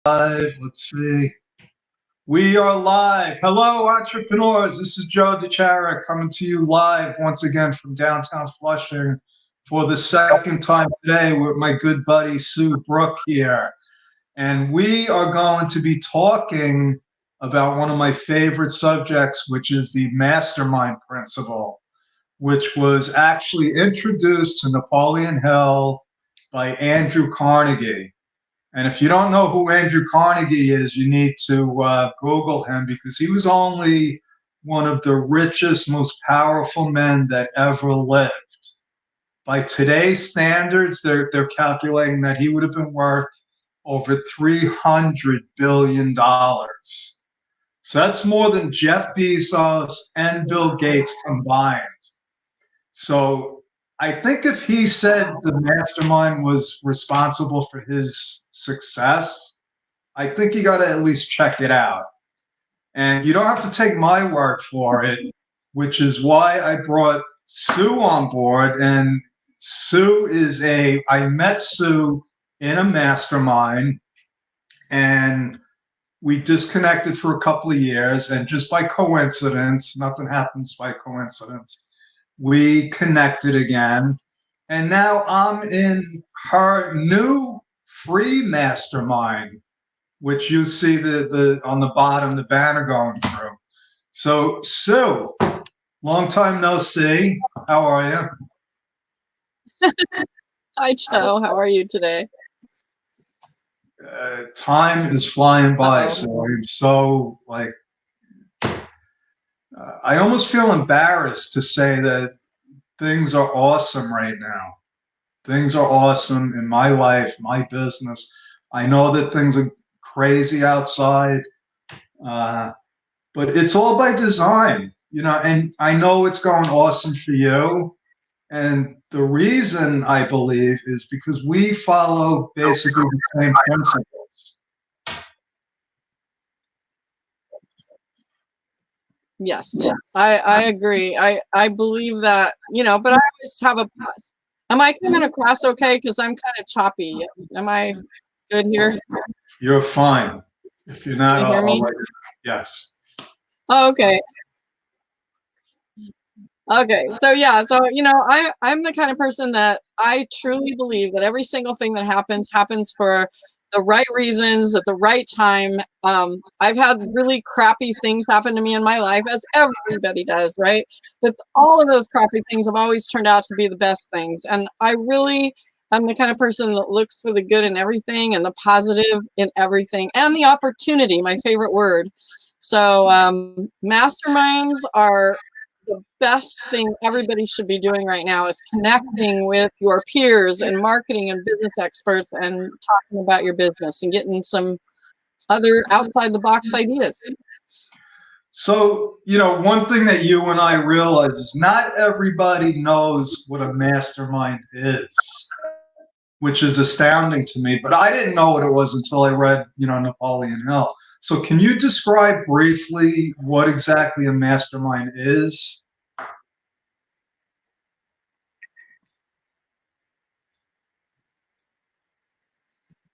Live. Let's see. We are live. Hello, entrepreneurs. This is Joe DeChara coming to you live once again from downtown Flushing for the second time today with my good buddy Sue Brook here. And we are going to be talking about one of my favorite subjects, which is the Mastermind Principle, which was actually introduced to Napoleon Hill by Andrew Carnegie. And if you don't know who Andrew Carnegie is, you need to Google him because he was only one of the richest, most powerful men that ever lived. By today's standards, they're calculating that he would have been worth over $300 billion. So that's more than Jeff Bezos and Bill Gates combined. So I think if he said the mastermind was responsible for his success, I think you got to at least check it out. And you don't have to take my word for it, which is why I brought Sue on board. And I met Sue in a mastermind, and we disconnected for a couple of years. And just by coincidence, nothing happens by coincidence, we connected again, and now I'm in her new free mastermind, which you see the on the bottom, the banner going through. So Sue, long time no see. How are you? Hi Joe, how are you today? Time is flying by. So I'm so I almost feel embarrassed to say that things are awesome right now. Things are awesome in my life, my business. I know that things are crazy outside, but it's all by design, and I know it's going awesome for you. And the reason I believe is because we follow basically the same principles. Yes, I agree. I believe that, but I always have a pause. Am I coming across okay? Because I'm kind of choppy. Am I good here? You're fine. If you're not, Can you hear me? Yes. Oh, okay. Okay. So yeah, I'm the kind of person that I truly believe that every single thing that happens for the right reasons at the right time. I've had really crappy things happen to me in my life, as everybody does, right? But all of those crappy things have always turned out to be the best things. And I'm the kind of person that looks for the good in everything and the positive in everything and the opportunity, my favorite word. So masterminds are the best thing everybody should be doing right now, is connecting with your peers and marketing and business experts and talking about your business and getting some other outside the box ideas. So, one thing that you and I realize is not everybody knows what a mastermind is, which is astounding to me, but I didn't know what it was until I read, Napoleon Hill. So can you describe briefly what exactly a mastermind is?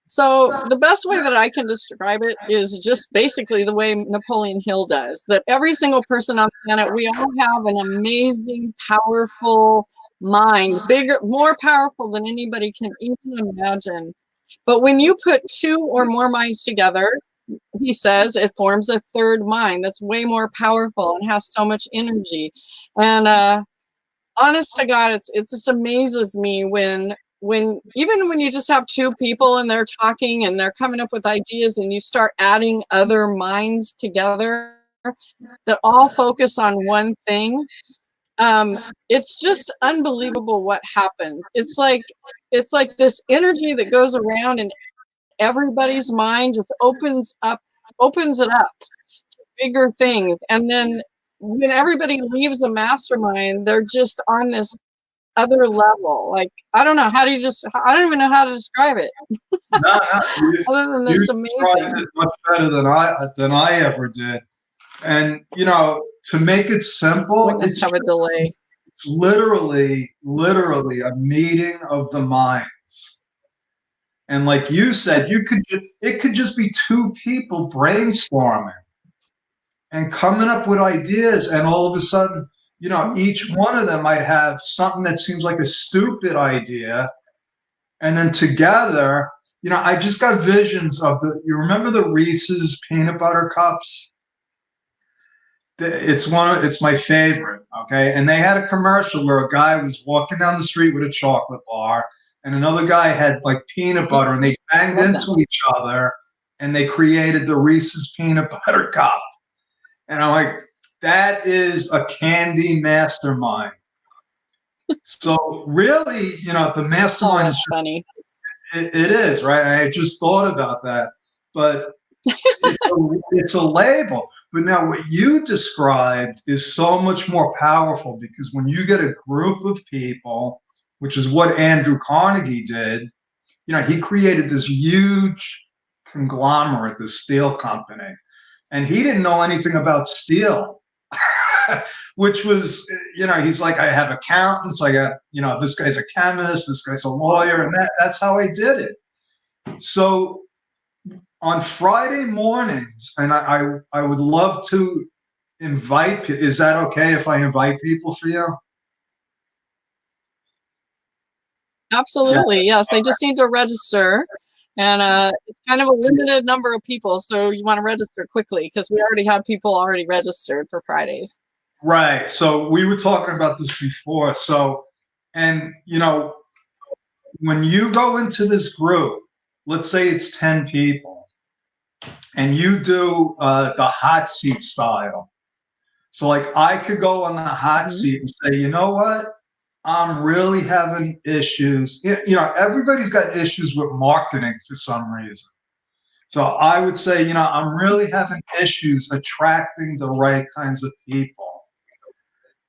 So the best way that I can describe it is just basically the way Napoleon Hill does, that every single person on the planet, we all have an amazing, powerful mind, bigger, more powerful than anybody can even imagine. But when you put two or more minds together, he says, it forms a third mind that's way more powerful and has so much energy. And honest to God, it just amazes me when even when you just have two people and they're talking and they're coming up with ideas, and you start adding other minds together that all focus on one thing. It's just unbelievable what happens. It's like this energy that goes around, and everybody's mind just opens it up to bigger things. And then when everybody leaves the mastermind, they're just on this other level. Like, I don't even know how to describe it. No, Other than that's amazing. It much better than I ever did. And to make it simple, it's have a delay. Literally a meeting of the minds. And like you said, it could just be two people brainstorming and coming up with ideas, and all of a sudden, each one of them might have something that seems like a stupid idea, and then together, I just got visions of you remember the Reese's peanut butter cups? It's my favorite. Okay. And they had a commercial where a guy was walking down the street with a chocolate bar, and another guy had like peanut butter, and they banged into each other, and they created the Reese's peanut butter cup. And I'm like, that is a candy mastermind. So really, the mastermind is funny. It is, right? I just thought about that, but it's a label. But now what you described is so much more powerful, because when you get a group of people, which is what Andrew Carnegie did, he created this huge conglomerate, this steel company, and he didn't know anything about steel. Which was, he's like, I have accountants, I got, this guy's a chemist, this guy's a lawyer, and that's how I did it. So on Friday mornings, and I would love to invite, is that okay if I invite people for you? Absolutely, yes. They just need to register, and it's kind of a limited number of people, so you want to register quickly, because we already have people already registered for Fridays. Right. So we were talking about this before. So, and when you go into this group, let's say it's 10 people, and you do the hot seat style. So like I could go on the hot seat and say, you know what? I'm really having issues. Everybody's got issues with marketing for some reason. So I would say, I'm really having issues attracting the right kinds of people.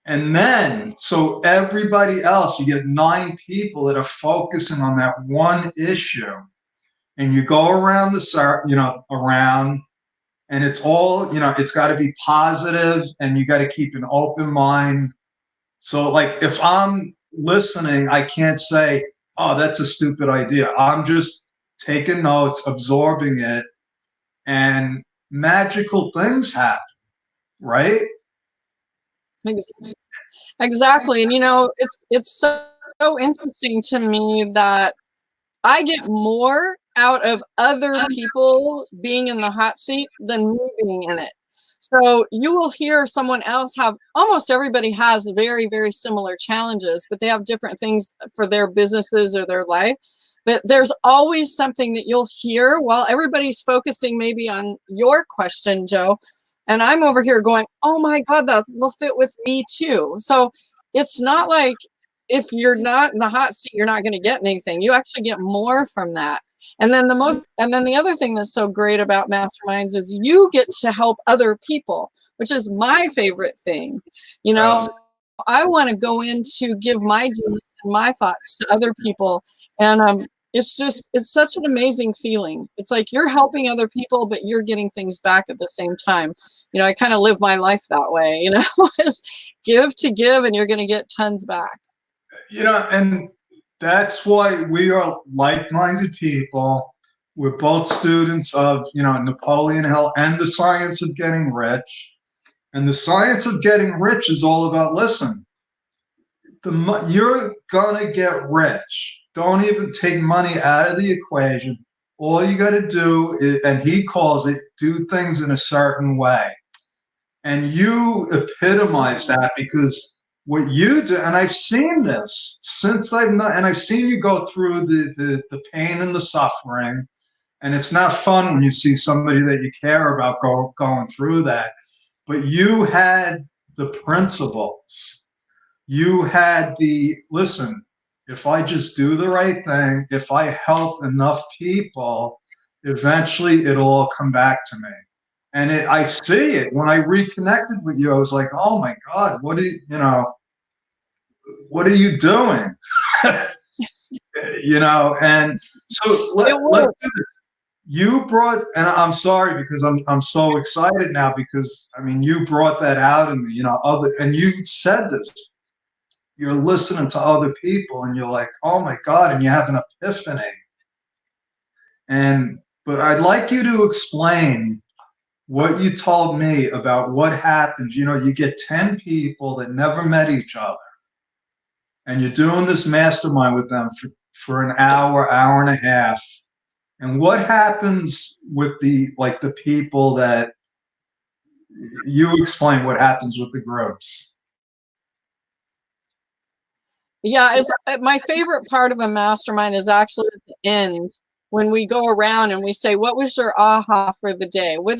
And then, so everybody else, you get 9 people that are focusing on that one issue. And you go around around, and it's all, it's got to be positive, and you got to keep an open mind. So like if I'm listening, I can't say, oh, that's a stupid idea. I'm just taking notes, absorbing it, and magical things happen, right? Exactly. And it's so interesting to me that I get more out of other people being in the hot seat than me being in it. So you will hear someone else almost everybody has very, very similar challenges, but they have different things for their businesses or their life. But there's always something that you'll hear while everybody's focusing maybe on your question, Joe. And I'm over here going, oh my God, that will fit with me too. So it's not like if you're not in the hot seat, you're not going to get anything. You actually get more from that. And then the other thing that's so great about masterminds is you get to help other people, which is my favorite thing. I want to go in to give my dreams and my thoughts to other people. And it's such an amazing feeling. It's like you're helping other people, but you're getting things back at the same time. I kind of live my life that way, is give to give, and you're going to get tons back. And that's why we are like-minded people. We're both students of, Napoleon Hill and the Science of Getting Rich. And the Science of Getting Rich is all about, listen, you're going to get rich. Don't even take money out of the equation. All you got to do is, and he calls it, do things in a certain way. And you epitomize that, because what you do, and I've seen this since and I've seen you go through the pain and the suffering, and it's not fun when you see somebody that you care about going through that. But you had the principles. You had listen, if I just do the right thing, if I help enough people, eventually it'll all come back to me. And I see it when I reconnected with you. I was like, oh my God, what are you doing? And so let's do this. You brought, and I'm sorry because I'm so excited now, because you brought that out in me, and you said this. You're listening to other people, and you're like, oh my God, and you have an epiphany. But I'd like you to explain what you told me about what happens. You know, you get 10 people that never met each other, and you're doing this mastermind with them for an hour, hour and a half. And what happens with the people that you explain what happens with the groups? Yeah, it's my favorite part of a mastermind is actually at the end when we go around and we say, what was your aha for the day? What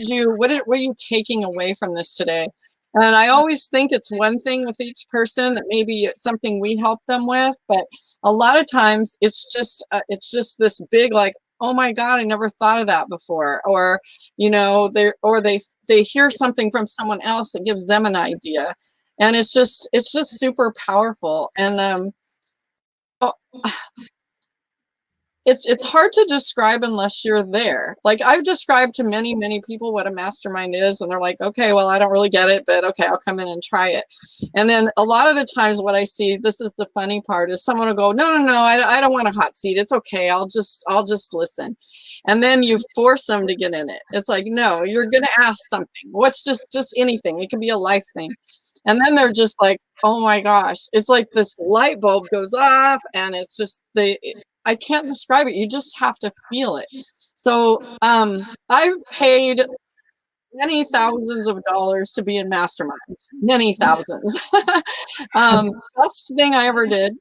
were you taking away from this today? And I always think it's one thing with each person that maybe it's something we help them with, but a lot of times it's just this big, like, oh my God, I never thought of that before. Or, you know, they hear something from someone else that gives them an idea. And it's just super powerful. And oh, it's hard to describe unless you're there. Like, I've described to many people what a mastermind is, and they're like, okay, well, I don't really get it, but okay, I'll come in and try it. And then a lot of the times what I see, this is the funny part, is someone will go, no, I don't want a hot seat. It's okay. I'll just listen. And then you force them to get in it. It's like, no, you're going to ask something. What's just anything. It can be a life thing. And then they're just like, oh my gosh, it's like this light bulb goes off, and it's just I can't describe it. You just have to feel it. So I've paid many thousands of dollars to be in masterminds, many thousands. Best thing I ever did.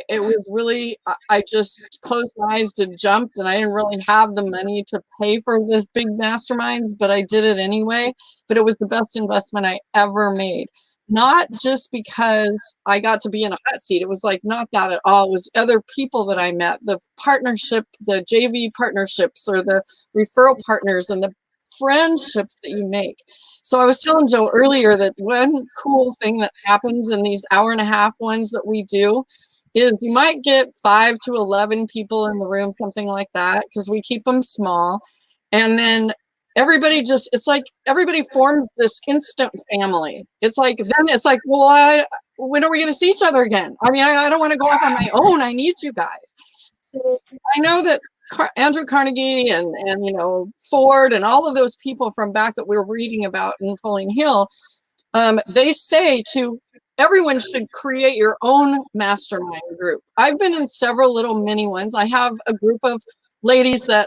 It was really, I just closed my eyes and jumped, and I didn't really have the money to pay for this big masterminds, but I did it anyway. But it was the best investment I ever made. Not just because I got to be in a hot seat. It was like not that at all. It was other people that I met, the partnership, the JV partnerships, or the referral partners, and the friendships that you make. So I was telling Joe earlier that one cool thing that happens in these hour and a half ones that we do is you might get 5 to 11 people in the room, something like that, because we keep them small. And then everybody it's like everybody forms this instant family. It's like, then it's like, well, when are we going to see each other again? I mean, I don't want to go off on my own. I need you guys. So I know that Andrew Carnegie and you know, Ford and all of those people from back that we were reading about in Napoleon Hill, they say to everyone should create your own mastermind group. I've been in several little mini ones. I have a group of ladies that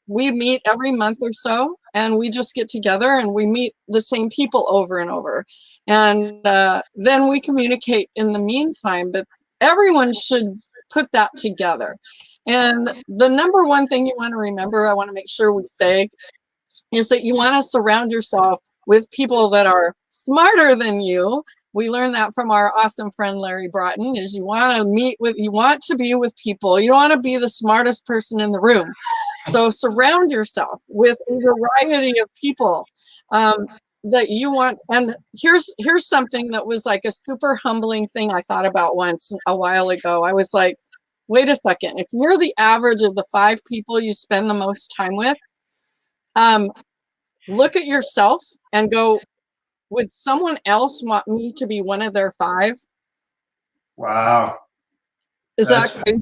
we meet every month or so, and we just get together and we meet the same people over and over. And then we communicate in the meantime, but everyone should put that together. And the number one thing you want to remember, I want to make sure we say, is that you want to surround yourself with people that are smarter than you. We learned that from our awesome friend Larry Broughton, is you want to be with people. You don't want to be the smartest person in the room. So surround yourself with a variety of people that you want. And here's something that was like a super humbling thing I thought about once a while ago. I was like, wait a second, if you're the average of the 5 people you spend the most time with, look at yourself and go, would someone else want me to be one of their 5? Wow. Is that crazy?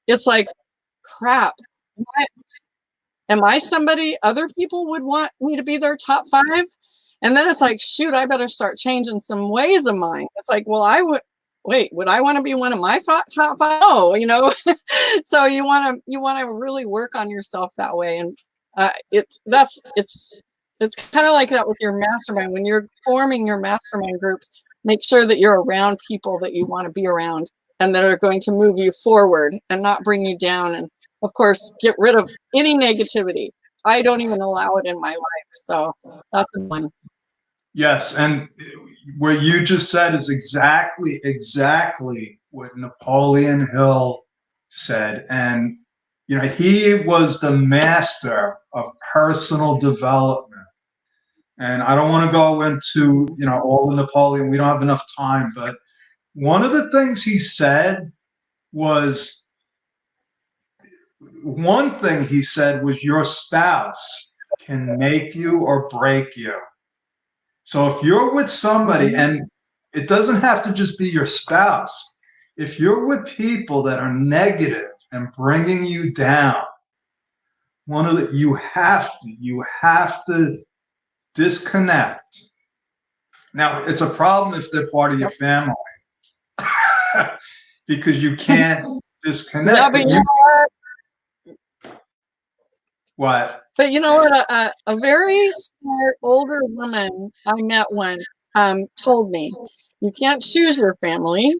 It's like, crap. Am I somebody other people would want me to be their top 5? And then it's like, shoot, I better start changing some ways of mine. It's like, well, would I want to be one of my top 5? Oh, you know. So you want to really work on yourself that way. And it's kind of like that with your mastermind. When you're forming your mastermind groups, make sure that you're around people that you want to be around and that are going to move you forward and not bring you down. And of course, get rid of any negativity. I don't even allow it in my life. So that's one. Yes, and what you just said is exactly what Napoleon Hill said. And you know, he was the master of personal development. And I don't want to go into, you know, all of Napoleon. We don't have enough time. But one of the things he said was, your spouse can make you or break you. So if you're with somebody, and it doesn't have to just be your spouse, if you're with people that are negative and bringing you down, you have to disconnect. Now, it's a problem if they're part of your family because you can't disconnect. Yeah, but you know what? What? But you know what? A very smart older woman I met once told me, you can't choose your family,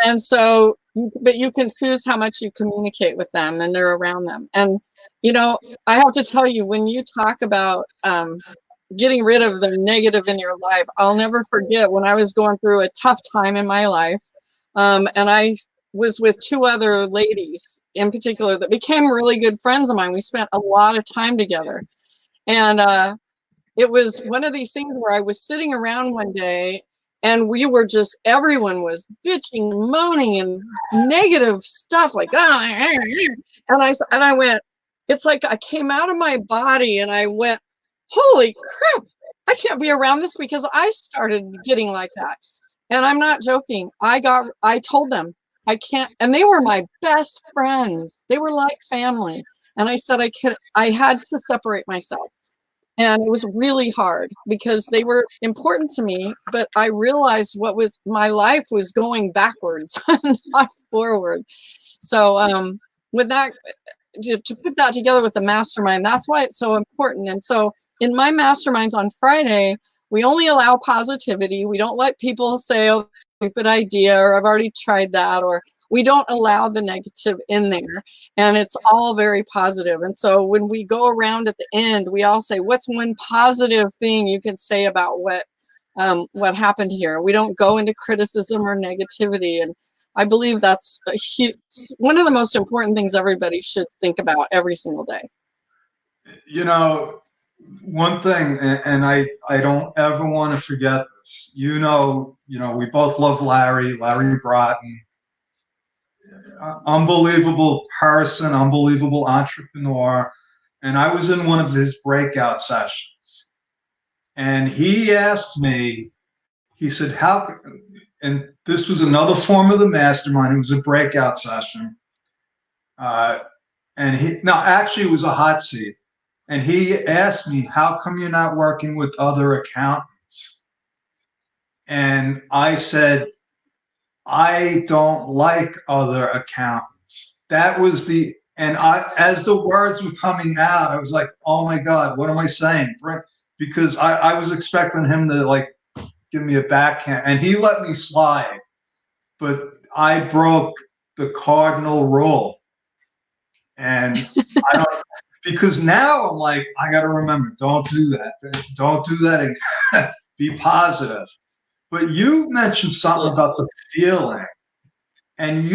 and so, but you can choose how much you communicate with them and they're around them. And you know, I have to tell you, when you talk about getting rid of the negative in your life, I'll never forget when I was going through a tough time in my life, and I was with two other ladies in particular that became really good friends of mine. We spent a lot of time together. And it was one of these things where I was sitting around one day and we were just, everyone was bitching and moaning and negative stuff like, oh, and I went, it's like I came out of my body and I went, holy crap, I can't be around this, because I started getting like that. And I'm not joking. I told them I can't, and they were my best friends. They were like family. And I said I had to separate myself. And it was really hard because they were important to me, but I realized my life was going backwards, not forward. So with that, to put that together with the mastermind, that's why it's so important. And so in my masterminds on Friday, we only allow positivity. We don't let people say, oh, stupid idea, or I've already tried that, or we don't allow the negative in there. And it's all very positive. And so when we go around at the end, we all say, what's one positive thing you can say about what happened here? We don't go into criticism or negativity. And I believe that's one of the most important things everybody should think about every single day. You know, one thing, and I don't ever want to forget this. You know, we both love Larry Broughton. Unbelievable person, unbelievable entrepreneur. And I was in one of his breakout sessions. And he asked me, he said, and this was another form of the mastermind. It was a breakout session. Actually, it was a hot seat. And he asked me, how come you're not working with other accountants? And I said, I don't like other accountants. That was as the words were coming out, I was like, oh my God, what am I saying? Because I was expecting him to like give me a backhand, and he let me slide. But I broke the cardinal rule. And I don't, because now I'm like, I got to remember, don't do that. Don't do that again. Be positive. But you mentioned something about the feeling. And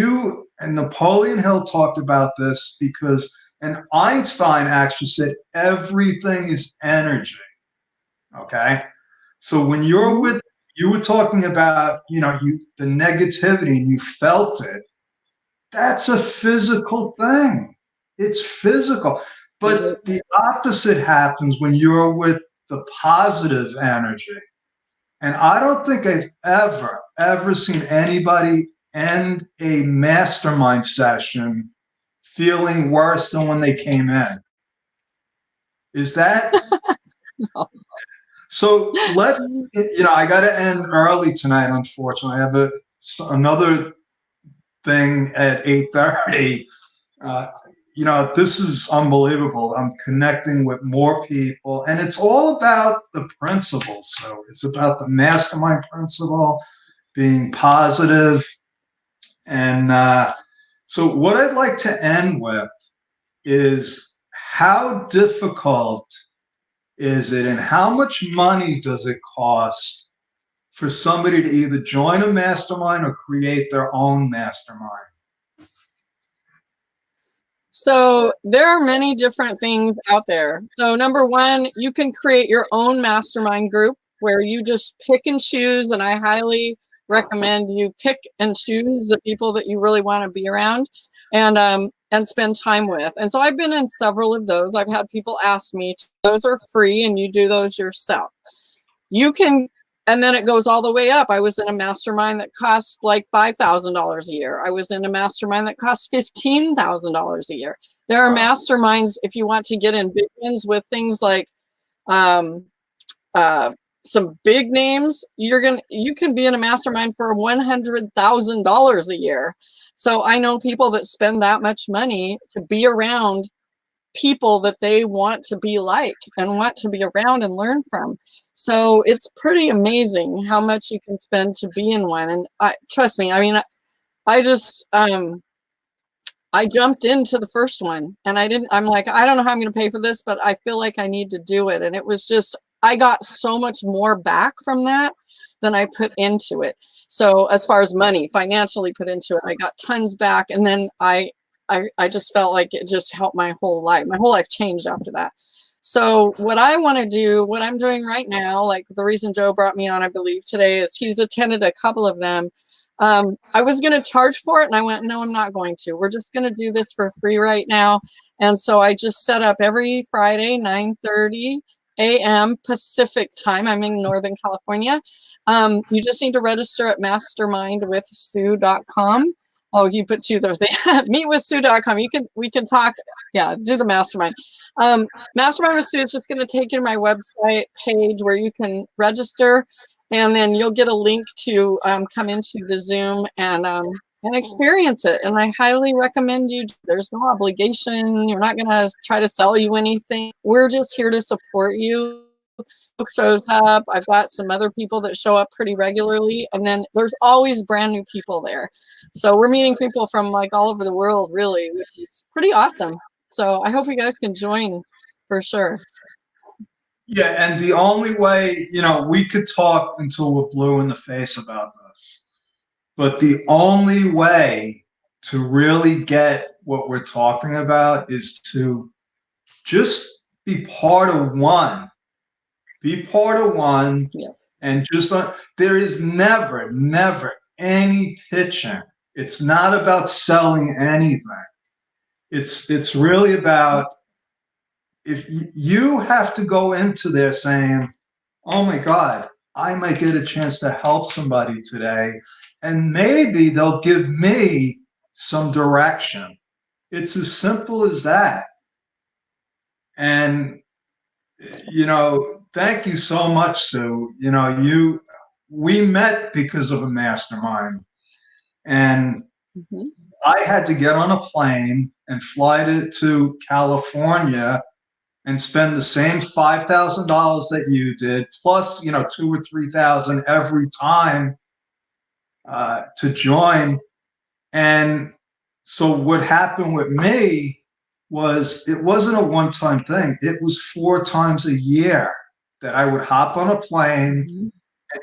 Napoleon Hill talked about this and Einstein actually said everything is energy. Okay. So when you were talking about, the negativity and you felt it, that's a physical thing. It's physical. But the opposite happens when you're with the positive energy. And I don't think I've ever seen anybody end a mastermind session feeling worse than when they came in. Is that? No. So I got to end early tonight, unfortunately. I have another thing at 8:30. This is unbelievable. I'm connecting with more people, and it's all about the principles. So it's about the mastermind principle, being positive. And so what I'd like to end with is, how difficult is it and how much money does it cost for somebody to either join a mastermind or create their own mastermind? So there are many different things out there. So number one, you can create your own mastermind group where you just pick and choose, and I highly recommend you pick and choose the people that you really want to be around and spend time with. And so I've been in several of those. I've had people ask me, those are free and you do those yourself. You can and then it goes all the way up. I was in a mastermind that cost like $5,000 a year. I was in a mastermind that cost $15,000 a year. There are masterminds, if you want to get in big ones with things like some big names, you can be in a mastermind for $100,000 a year. So I know people that spend that much money to be around people that they want to be like and want to be around and learn from. So it's pretty amazing how much you can spend to be in one. And trust me, I mean, I just I jumped into the first one, and I'm like, I don't know how I'm going to pay for this, but I feel like I need to do it. And it was just, I got so much more back from that than I put into it. So as far as money, financially put into it, I got tons back. And then I just felt like it just helped my whole life. My whole life changed after that. So what I want to do, what I'm doing right now, like the reason Joe brought me on, I believe today, is he's attended a couple of them. I was going to charge for it, and I went, no, I'm not going to. We're just going to do this for free right now. And so I just set up every Friday, 9:30 a.m. Pacific time. I'm in Northern California. You just need to register at mastermindwithsue.com. Oh, you put two there. Meetwithsue.com. We can talk. Yeah, do the mastermind. Mastermind with Sue is just going to take you to my website page where you can register, and then you'll get a link to come into the Zoom and experience it. And I highly recommend you. There's no obligation. You're not going to try to sell you anything. We're just here to support you. Shows up. I've got some other people that show up pretty regularly, and then there's always brand new people there. So we're meeting people from like all over the world, really, which is pretty awesome. So I hope you guys can join for sure. Yeah, and the only way, we could talk until we're blue in the face about this, but the only way to really get what we're talking about is to just be part of one. Be part of one, Yeah. and just there is never any pitching. It's not about selling anything. It's really about, if you have to go into there saying, oh my God, I might get a chance to help somebody today, and maybe they'll give me some direction. It's as simple as that. And thank you so much, Sue. We met because of a mastermind, and I had to get on a plane and fly to California and spend the same $5,000 that you did, plus $2,000 or $3,000 every time to join. And so what happened with me was, it wasn't a one-time thing. It was 4 times a year that I would hop on a plane,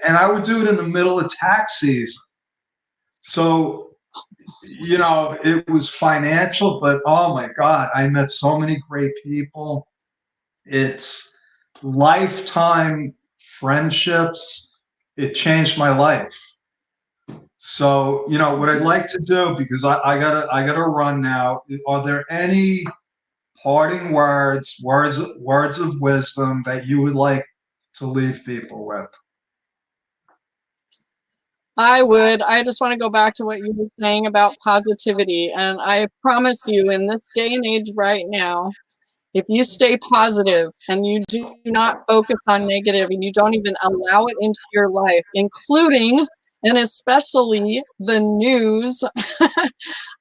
and I would do it in the middle of tax season. So, it was financial, but oh my God, I met so many great people. It's lifetime friendships. It changed my life. So, what I'd like to do, because I gotta run now. Are there any parting words of wisdom that you would like to leave people with? I just want to go back to what you were saying about positivity. And I promise you, in this day and age right now, if you stay positive and you do not focus on negative, and you don't even allow it into your life, including and especially the news.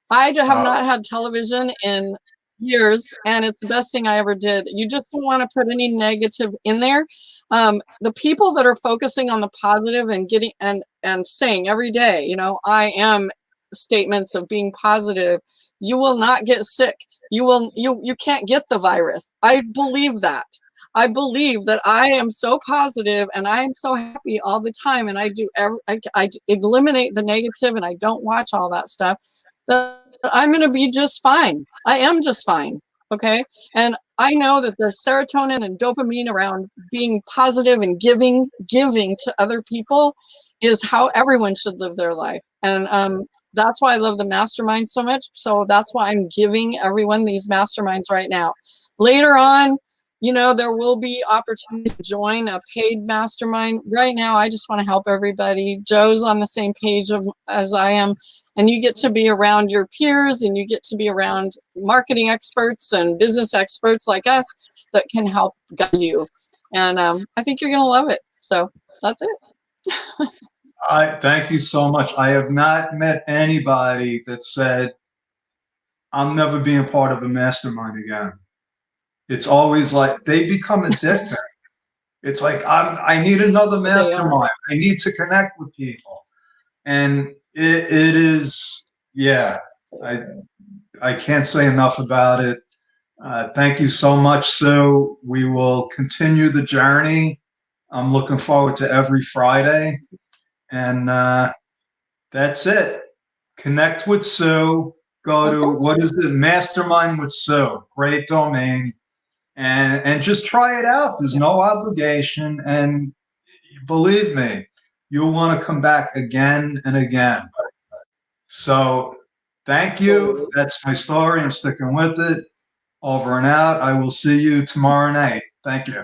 I have not had television in years, and it's the best thing I ever did. You just don't want to put any negative in there. The people that are focusing on the positive and getting and saying every day, I am statements of being positive, you will not get sick. You can't get the virus. I believe that. I believe that I am so positive and I am so happy all the time, and I eliminate the negative, and I don't watch all that stuff, that I'm going to be just fine. I am just fine. Okay. And I know that the serotonin and dopamine around being positive and giving to other people is how everyone should live their life. And that's why I love the mastermind so much. So that's why I'm giving everyone these masterminds right now. Later on, you know, there will be opportunities to join a paid mastermind. Right now, I just want to help everybody. Joe's on the same page as I am, and you get to be around your peers, and you get to be around marketing experts and business experts like us that can help guide you. And I think you're going to love it. So that's it. I thank you so much. I have not met anybody that said, I'm never being part of a mastermind again. It's always like they become addicted. It's like, I need another They are. mastermind. I need to connect with people. And it is, yeah, I can't say enough about it. Thank you so much, Sue. We will continue the journey. I'm looking forward to every Friday. And that's it. Connect with Sue. Go to, Okay. what is it? Mastermind with Sue. Great domain. And just try it out. There's no obligation. And believe me, you'll want to come back again and again. So thank you. Absolutely. That's my story. I'm sticking with it. Over and out. I will see you tomorrow night. Thank you.